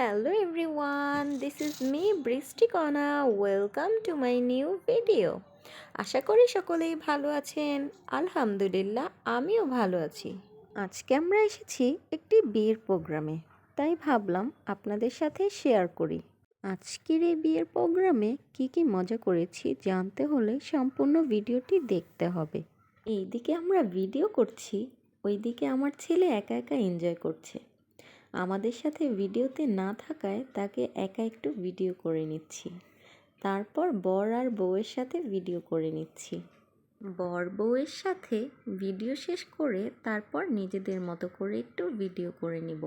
Hello everyone, this is me Brishti Kona. Welcome to my new video. আশা করি সকলেই ভালো আছেন। আলহামদুলিল্লাহ আমিও ভালো আছি। আজকে আমরা এসেছি একটি বিয়ের প্রোগ্রামে, তাই ভাবলাম আপনাদের সাথে শেয়ার করি। আজকের এই বিয়ের প্রোগ্রামে কি মজা করেছি জানতে হলে সম্পূর্ণ ভিডিওটি দেখতে হবে। এইদিকে আমরা ভিডিও করছি, ওইদিকে আমার ছেলে একা একা এনজয় করছে। আমাদের সাথে ভিডিওতে না থাকায় তাকে একা একটু ভিডিও করে নিচ্ছি। তারপর বর আর বউয়ের সাথে ভিডিও করে নিচ্ছি। বর বউয়ের সাথে ভিডিও শেষ করে তারপর নিজেদের মতো করে একটু ভিডিও করে নিব।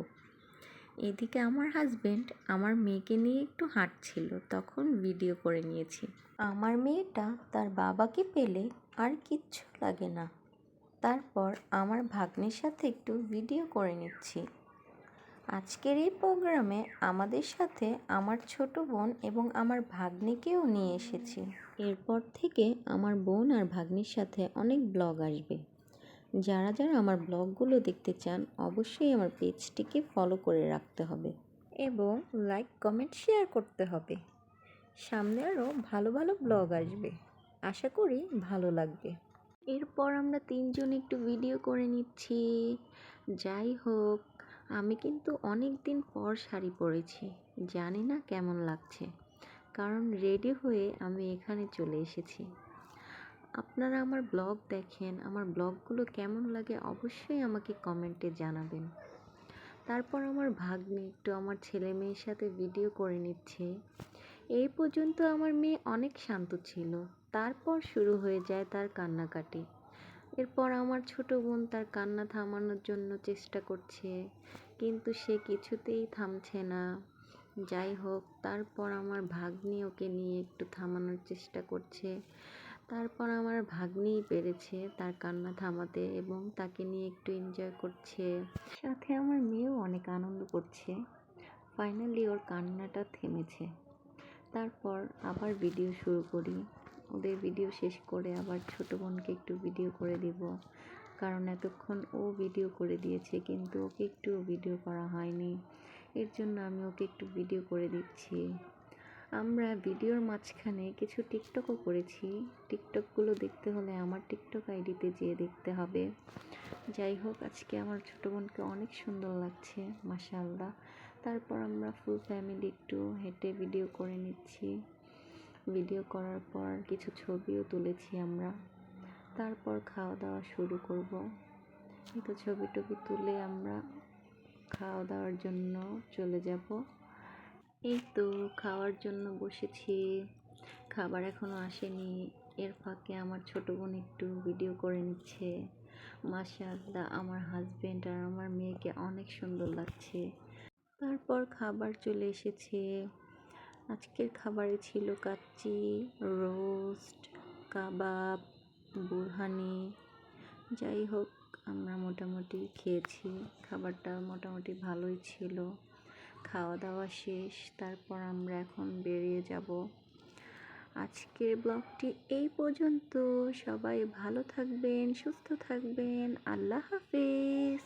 এদিকে আমার হাজবেন্ড আমার মেয়েকে নিয়ে একটু হাঁটছিল, তখন ভিডিও করে নিয়েছি। আমার মেয়েটা তার বাবাকে পেলে আর কিচ্ছু লাগে না। তারপর আমার ভাগ্নের সাথে একটু ভিডিও করে নিচ্ছি। আজকের এই প্রোগ্রামে আমাদের সাথে আমার ছোট বোন এবং আমার ভাগ্নিকেও নিয়ে এসেছি। এরপর থেকে আমার বোন আর ভাগ্নির সাথে অনেক ব্লগ আসবে। যারা যারা আমার ব্লগগুলো দেখতে চান অবশ্যই আমার পেজটিকে ফলো করে রাখতে হবে এবং লাইক কমেন্ট শেয়ার করতে হবে। সামনে আরও ভালো ভালো ব্লগ আসবে, আশা করি ভালো লাগবে। এরপর আমরা তিনজন একটু ভিডিও করে নিচ্ছি। যাই হোক, আমি কিন্তু অনেক দিন পর শাড়ি পরেছি, জানি না কেমন লাগছে, কারণ রেডি হয়ে আমি এখানে চলে এসেছি। আপনারা আমার ব্লগ দেখেন, আমার ব্লগগুলো কেমন লাগে অবশ্যই আমাকে কমেন্টে জানাবেন। তারপর আমার ভাগ্নে একটু আমার ছেলে মেয়ের সাথে ভিডিও করে নিচ্ছে। এই পর্যন্ত আমার মেয়ে অনেক শান্ত ছিল, তারপর শুরু হয়ে যায় তার কান্নাকাটি। এরপর আমার ছোট বোন তার কান্না থামানোর জন্য চেষ্টা করছে, কিন্তু সে কিছুতেই থামছে না। যাই হোক, তারপর আমার ভাগ্নি ওকে নিয়ে একটু থামানোর চেষ্টা করছে। তারপর আমার ভাগ্নিই পেরেছে তার কান্না থামাতে এবং তাকে নিয়ে একটু এনজয় করছে। সাথে আমার মেয়েও অনেক আনন্দ করছে। ফাইনালি ওর কান্নাটা থেমেছে। তারপর আবার ভিডিও শুরু করি। ওদের ভিডিও শেষ করে আবার ছোট বোনকে একটু ভিডিও করে দিব, কারণ এতক্ষণ ও ভিডিও করে দিয়েছে কিন্তু ওকে একটু ভিডিও করা হয়নি। এর জন্য আমি ওকে একটু ভিডিও করে দিচ্ছি। আমরা ভিডিওর মাঝখানে কিছু টিকটকও করেছি। টিকটকগুলো দেখতে হলে আমার টিকটক আইডিতে যেয়ে দেখতে হবে। যাই হোক, আজকে আমার ছোটো বোনকে অনেক সুন্দর লাগছে, মাশাআল্লাহ। তারপর আমরা ফুল ফ্যামিলি একটু হেঁটে ভিডিও করে নিচ্ছি। ভিডিও করার পর কিছু ছবিও তুলেছি আমরা। তারপর খাওয়া দাওয়া শুরু করব। এই তো ছবি টবি তুলে আমরা খাওয়া দাওয়ার জন্য চলে যাব। এই তো খাওয়ার জন্য বসেছি, খাবার এখনো আসেনি। এর ফাঁকে আমার ছোট বোন একটু ভিডিও করে নিচ্ছে। মাশাআল্লাহ, আমার হাজবেন্ড আর আমার মেয়েকে অনেক সুন্দর লাগছে। তারপর খাবার চলে এসেছে। আজকের খাবারে ছিল কাচ্চি, রোস্ট, কাবাব, বুরহানি। যাই হোক, আমরা মোটামুটি খেয়েছি, খাবারটা মোটামুটি ভালোই ছিল। খাওয়া দাওয়া শেষ, তারপর আমরা এখন বেরিয়ে যাব। আজকের ব্লগটি এই পর্যন্ত। সবাই ভালো থাকবেন, সুস্থ থাকবেন। আল্লাহ হাফেজ।